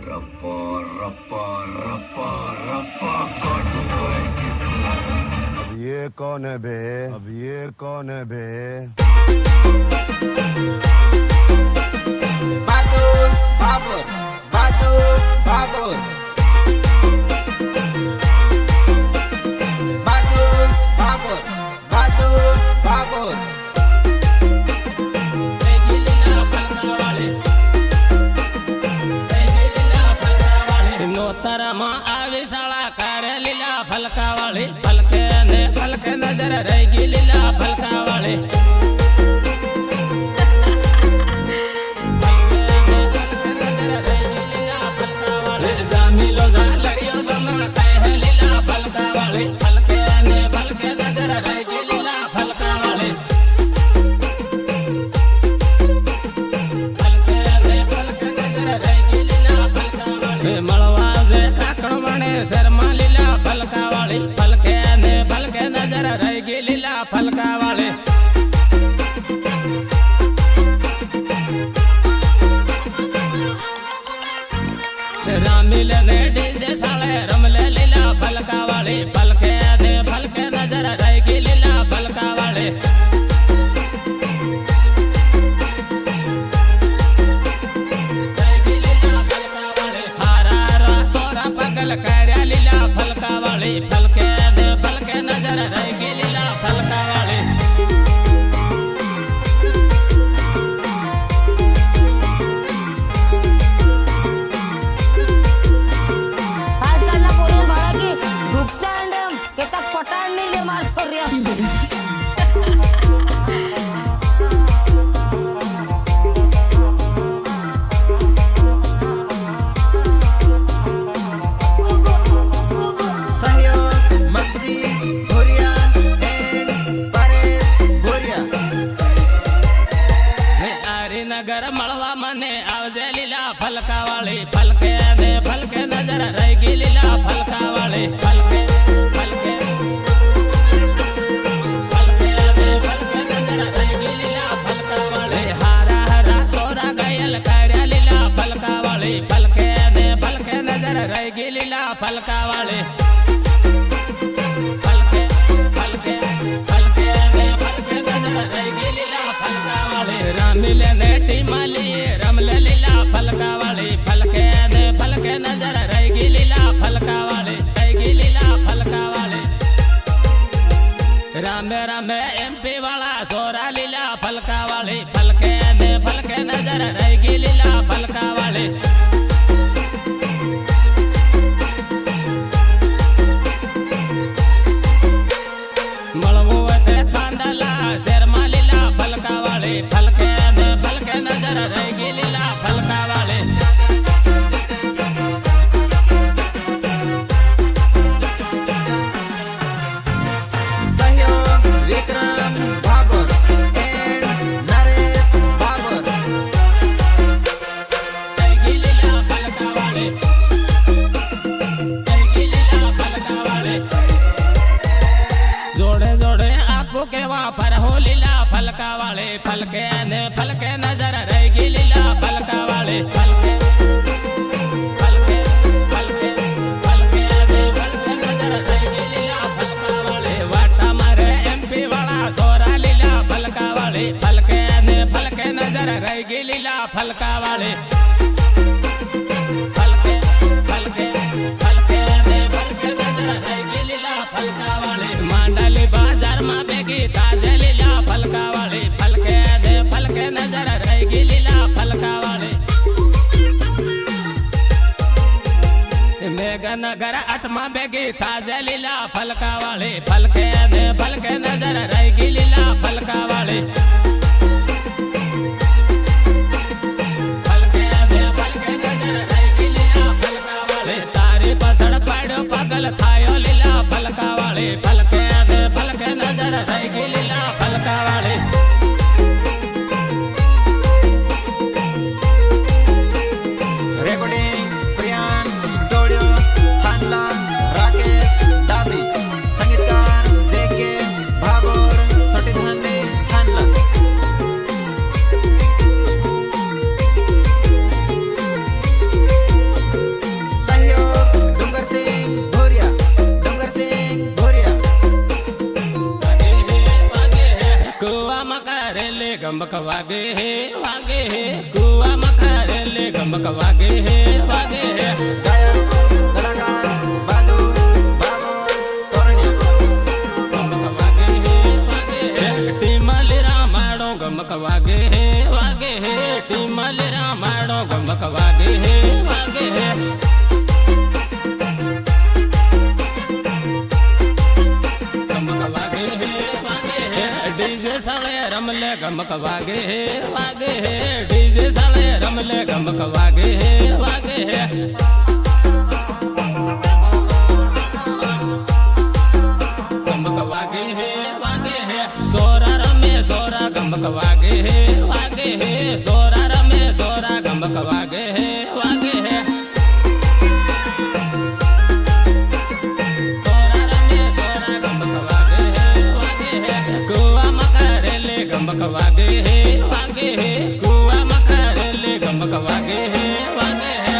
रप्पा रप्पा रप्पा रप्पा काटू है। अब ये कौन है बे? अब ये कौन है बे? बहादुर बाबर, बहादुर बाबर, बहादुर बाबर, बहादुर बाबर। નોતરમાં આવી શાળા કારે લીલા ફલકા વાળી ફલકે ને ફલકે નજર રહી ગઈ લીલા ફલકા વાળી જામીલો જા લડિયો તમને કહે લીલા ફલકા વાળી ફલકે ને ફલકે નજર રહી ગઈ લીલા ફલકા વાળી ફલકે ને ફલકે નજર રહી ગઈ લીલા ફલકા વાળી મળવા शर्मा लीला फलका वाली फलके ने फलके नजर रह गई लीला फलका वाली रामिल ने डीजे साले रमले लीला फलका वाली फलके ने फलके नजर रह गई लीला फलका वाली कार्या लीला फलका वाली फलके दे फलके नजर रह गई लीला फलका वाली आजकाल ना पोरी बाळा की ग्रुपस्टँड केता पटाण निले मार पर्या नगर मळवा मने आवजे लीला फलका वाली फलके दे फलके नजर रह गई लीला फलका वाली फलके फलके फलके दे फलके नजर रह गई लीला फलका वाली हारा हरा सोरा गयल कार्या लीला फलका वाली फलके दे फलके नजर रह गई लीला फलका वाली फलके फलके फलके दे फलके नजर रह गई लीला फलका वाली रामिल ने रमले लीला फलका वाली फलके दे फलके नजर रह गई लीला फलका वाली रह गई लीला फलका वाली रामे रामे एमपी वाला सोरा लीला फलका वाली फलके दे फलके नजर रह गई लीला फलका वाली मलमू ते थांदला शर्मा लीला फलका वाली फलके दे फलके नजर रह गई लीला फलका वाली सहयोग विक्रम बाबर एंड नरेश बाबर। रह गई लीला फलका वाली रह गई लीला फलका वाली जोड़े जोड़े आपको के वहाँ पर हो लीला फलका वाले फलके ने फलके नजर रह गई लीला फलका वाले फलके फलके फलके फलके ने फलके नजर रह गई लीला फलका वाले वाटा मारे एमपी वाला सोरा लीला फलका वाले फलके ने फलके नजर रह गई लीला फलका वाले फलके फलके फलके ने फलके नजर रह गई लीला फलका वाले मांडली बाजार में बेगी ताजे लीला फलका वाली फलके दे फलके नजर रह गई लीला फलका वाली मेघनगर अठमा बेगी ताजे लीला फलका वाली फलके दे फलके नजर रह गई लीला फलका वाली फलके दे फलके नजर रह गई लीला फलका वाली तारी पसड़ पाड़ो पागल थायो लीला फलका वाली फलके दे फलके नजर रह गई लीला फलका वाली रेकॉर्डिंग प्रियान डोडियो थानला राकेश दाबी संगीतकार जेके भाबोर ગમક વાગે હે વાગે હે ગાયક કલાકાર બાદુ બાબર તોરણિયા ગમક વાગે હે વાગે હે ટીમલી રામાડો ગમક વાગે હે વાગે હે ટીમલી રામાડો ગમક વાગે હે વાગે હે ગમક વાગે હે વાગે હે ડીજે સાળે રમલે ગમક વાગે હે વાગે હે ડીજે સાળે રમલે ગમક વાગે હે વાગે હે ગમક વાગે હે વાગે હે સોરા રમે સોરા ગમક વાગે હે વાગે હે સોરા રમે સોરા ગમક વાગે હે વાગે હે સોરા રમે સોરા ગમક વાગે હે વાગે હે કુવા મકરેલે ગમક વાગે હે વાગે હે કુવા મકરેલે ગમક વાગે હે વાગે હે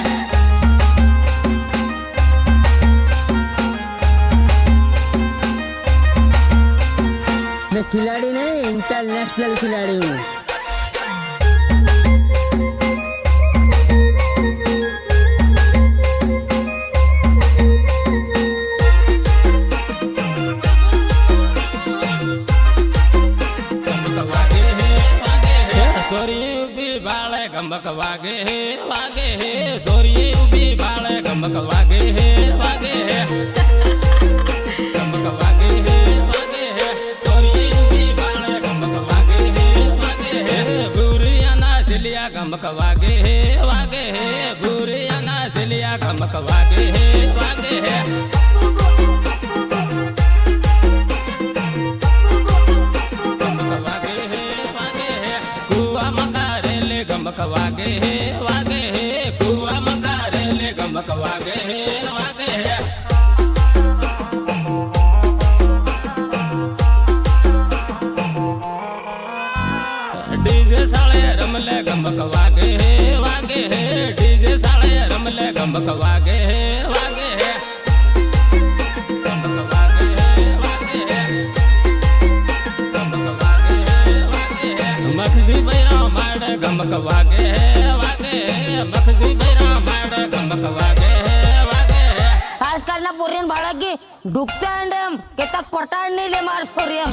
मैं खिलाड़ी नहीं इंटरनेशनल खिलाड़ी हूँ ગમક વાગે હે વાગે હે સોરી ઉભી બાળે ગમક વાગે હે વાગે હે સોરી ઉભી બાળે ગમક વાગે હે વાગે હે ગમક વાગે હે વાગે હે સોરી ઉભી બાળે ગમક વાગે હે વાગે હે ભૂરિયાના સિલિયા ગમક વાગે હે વાગે હે ભૂરિયાના સિલિયા ગમક વાગે હે વાગે હે ગમક વાગે હે વાગે હે કુવા મકારેલે ગમક વાગે હે વાગે હે કુવા મકારેલે ગમક વાગે હે વાગે હે ડીજે સાળે રમલે ગમક વાગે હે વાગે હે ડીજે સાળે રમલે ગમક વાગે હે વાગે હે ગમક વાગે હે વાગે હે ગમક વાગે હે વાગે હે મખજી બૈરા માડે ગમક વાગે હે વાગે હે મખજી બૈરા માડે ગમક વાગે હે વાગે હે आजकाल ना पोरियन भाड़ा की ढुकता है हम के तक पटाड़ नहीं ले मार पोरियन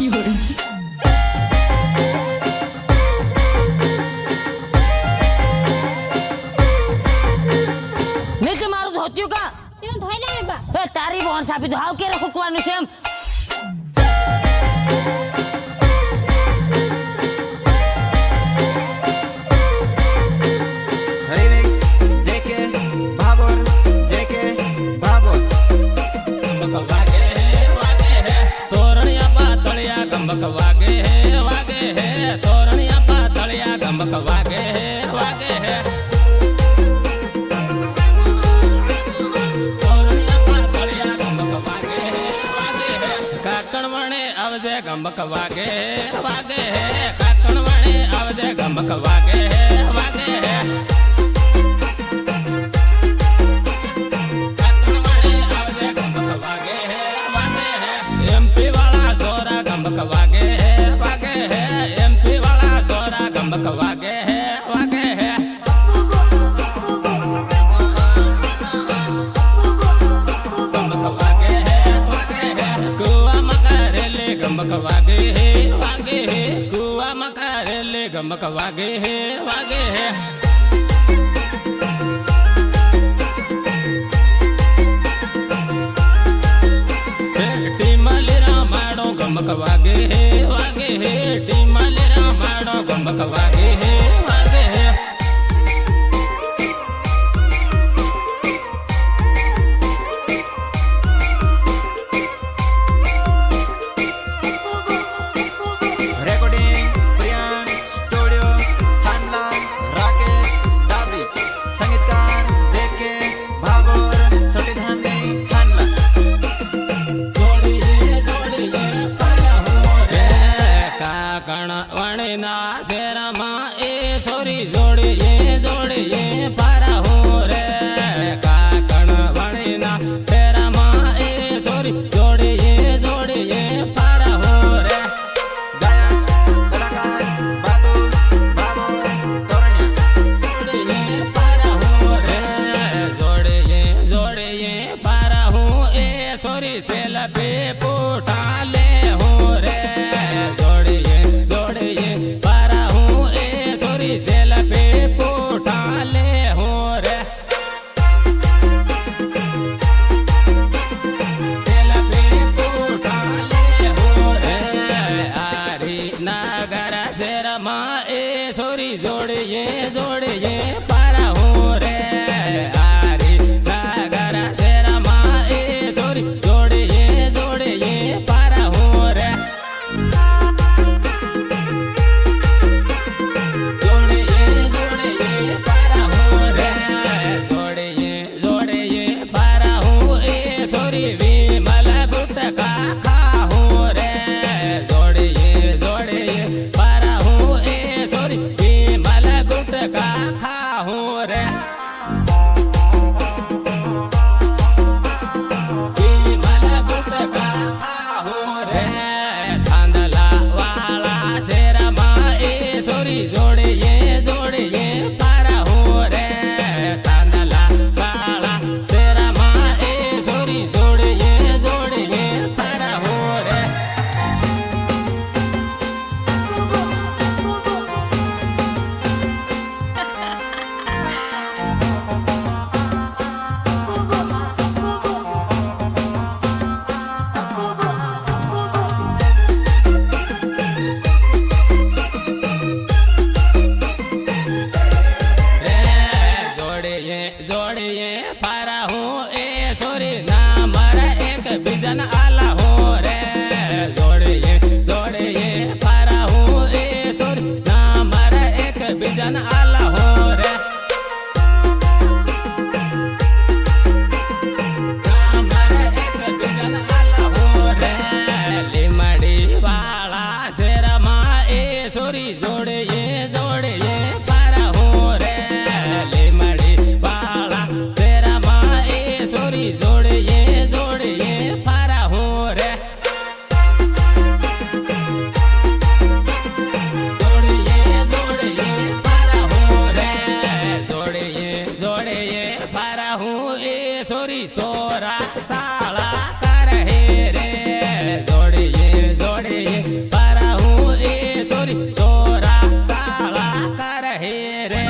નીચે મારું ધોત્યું કા તેમ ધોઈ લે બા એ તારી બોન સાબી તો હાવ કે રખવાનું છે એમ રિમિક્સ જેકે બાબર જેકે બાબર ગમક વાગે હે વાગે હે તોરણિયા પાતળિયા ગમક વાગે હે વાગે હે તોરણિયા પાતળિયા ગમક વાગે હે વાગે હે તોરણિયા પાતળિયા ગમક વાગે હે વાગે હે કાકણ વણે આવજે ગમક વાગે હે વાગે હે કાકણ વણે આવજે ગમક વાગે હે વાગે હે MP વાળા સોરા ગમક વાગે હે વાગે હે MP વાળા સોરા ગમક વાગે હે વાગે હે ગમક વાગે હે વાગે હે કુવા મકારેલે ગમક વાગે હે વાગે હે કુવા મકારેલે ગમક વાગે હે વાગે હે ટીમલી રામાડો ગમક વાગે હે વાગે હે ટીમલી રામાડો ગમક વાગે હે વાગે હે recording Priyan studio sorry selfie पूठा ले हूँ रे जोड़िए जोड़िए पारा हूँ ए सोरी सेल्फी पूठा ले हूँ रे सेल्फी पूठा ले हूँ रे आरी नगर से रमा ए सोरी जोड़िए जोड़िए पारा हूँ रे आरी नगर से रमा ए सोरी जोड़िए जोड़िए पारा हूँ रे जोड़िए जोड़िए पारा हूँ रे जोड़िए जोड़िए पारा हूँ ए सोरी विमल गुटका खा हूँ रे जोड़िए जोड़िए पारा हूँ ए सोरी विमल गुटका खा हूँ रे विमल गुटका खा हूँ रे थांदला वाला शेरमा ए सोरी जोड़िए जोड़िए पारा हूँ रे थांदला वाला शेरमा ए सोरी जोड़िए जोड़िए पारा हूँ रे जोड़िए जोड़िए पारा हूँ ए सोरी नाम रे एक बिजन आला हूँ रे जोड़िए जोड़िए पारा हूँ ए सोरी नाम रे एक बिजन आला हूँ रे नाम रे एक बिजन आला हूँ रे लिमड़ी वाला शेरमा ए सोरी जोड़िए जोड़िए पारा हूँ रे लिमड़ी वाला शेरमा ए सोरी जोड़िए जोड़िए पारा हूँ रे जोड़िए जोड़िए पारा हूँ रे जोड़िए जोड़िए पारा हूँ ए सोरी सोरा साला कर हे रे जोड़िए जोड़िए पारा हूँ ए सोरी सोरा साला कर हे रे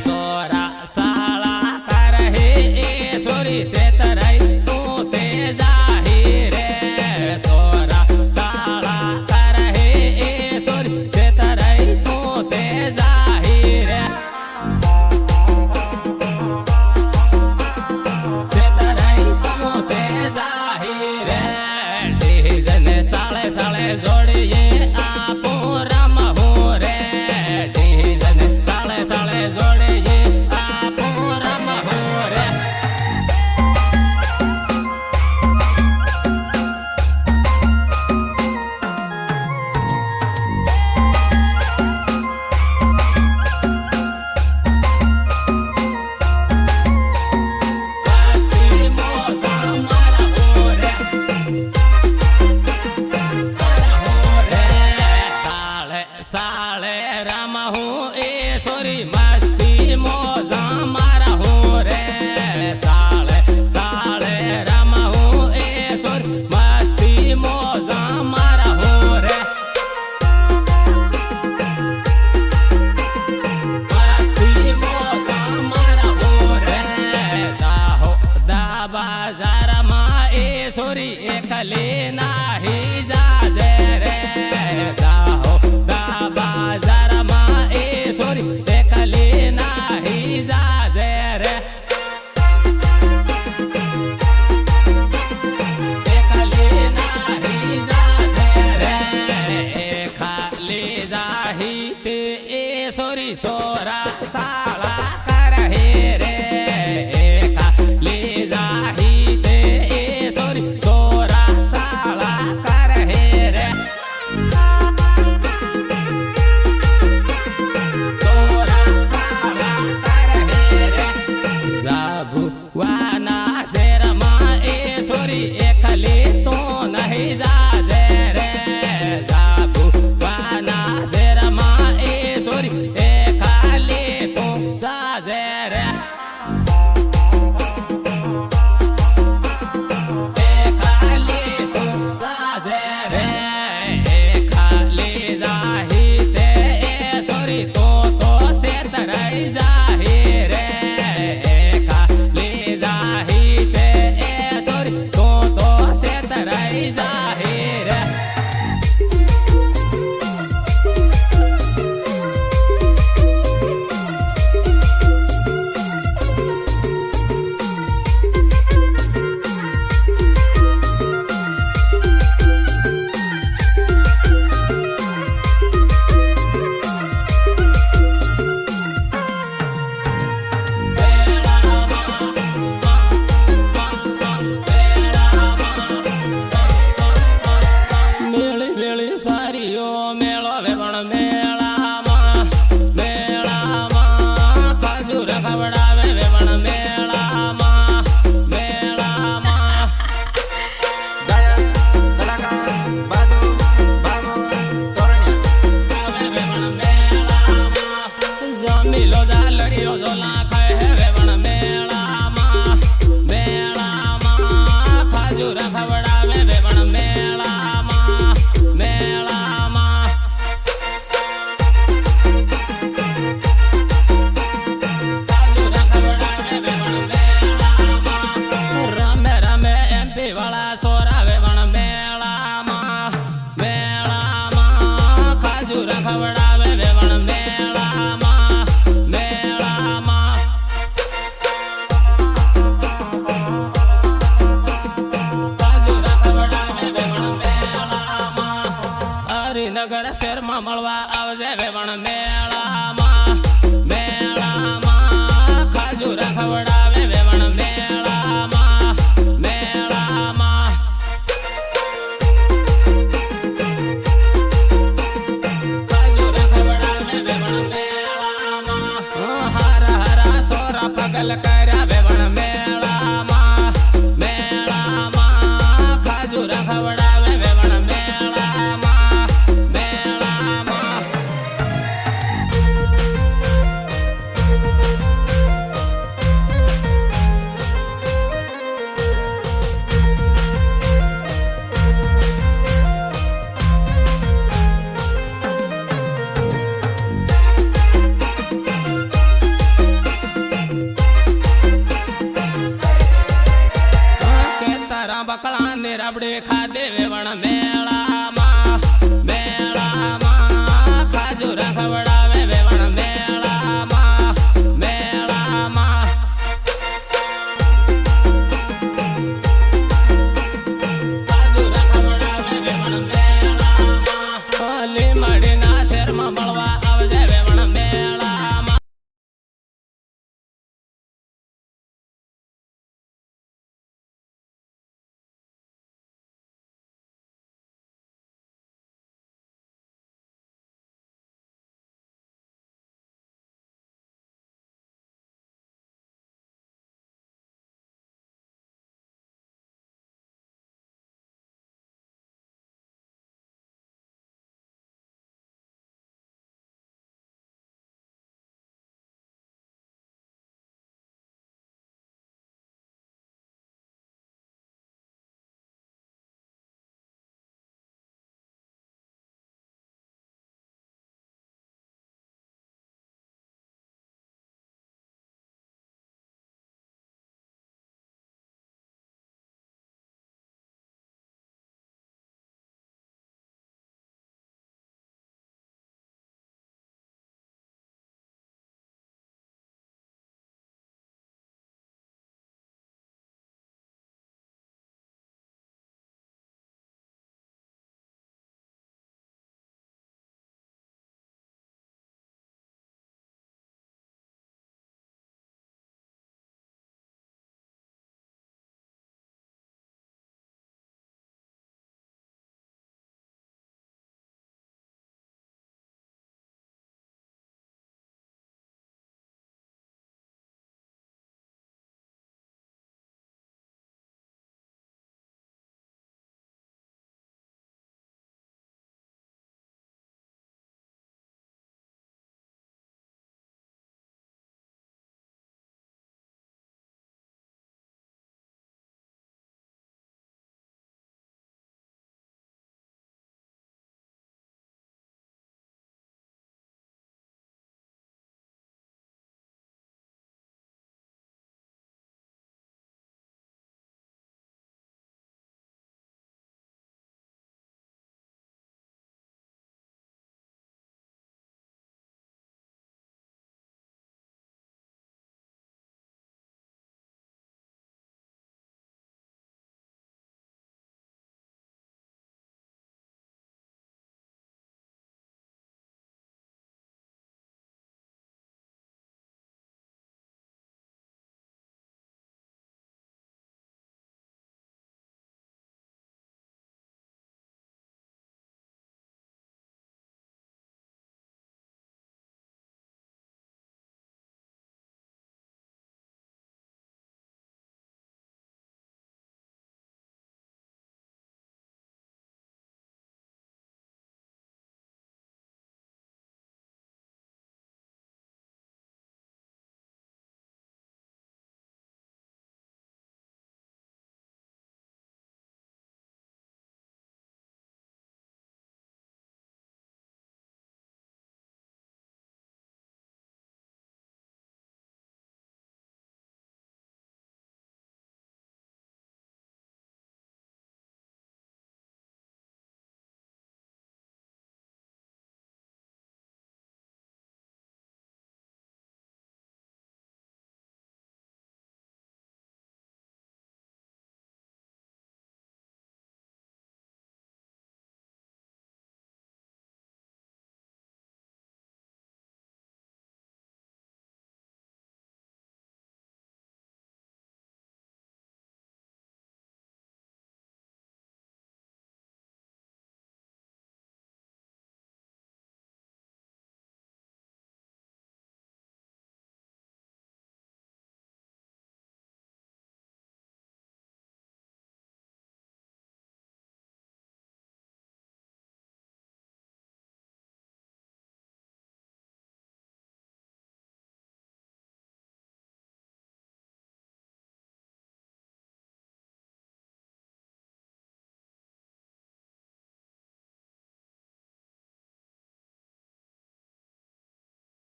सोरा साला कर हे ए सोरी से तरई तू ते जाही रे सोरा साला कर हे ए सोरी से तरई तू ते जाही रे से तरई तू ते जाही रे डीजन साले साले जोड़िए आपो राम हो रे डीजन साले साले जोड़िए आपो राम हो रे बाती मोता मारा हो रे साले साले राम हूँ ए सोरी मस्ती मोजा मारा हूँ रे साले साले राम हूँ ए सोरी मस्ती मोजा मारा हूँ रे मस्ती मोजा मारा हूँ रे दाहो दा बाजार मा ए सोरी एकले नाही जा रे दाहो दा बाजार मा ए सोरी एकले नाही जा रे एकले नाही जा रे खाली जाही ते ए सोरी सोरा साला कर हे रे खाली जाही ते ए सोरी सोरा साला कर हे रे सोरा साला कर हे रे जाबू वाना शेरमा ए सोरी एकली तो नहीं जा रे जाबू वाना शेरमा ए सोरी एक રે ખાલી જાહી તે સોરી તો સેતરાઈ જાહી રે ખાલી જાહી તે સોરી તો સેતરાઈ જાહી રે સારીઓ મેળો વેવણ મેળામાં મેળામાં ખજૂર ખવડાવે વેવણ મેળામાં મેળામાં ગાયક કલાકાર બાદુ બાબો તોરણિયા વેવણ મેળામાં જમીલો જાલડીઓ ઝોલા ખાય વેવણ મેળામાં મેળામાં ખજૂર ખવડાવે વેવણ મેળામાં મેળામાં ખજૂર ખવડાવે વેવણ મેળામાં રમે રમે એમપી વાળા સોરા વેવણ મેળામાં મેળામાં ખજૂર ખવડાવે વેવણ મેળામાં મેળામાં ખજૂર ખવડાવે વેવણ મેળામાં હરિનગર શહેરમાં મળવા આવજે વેવણ મેળામાં મેળામાં ખજૂર ખવડાવે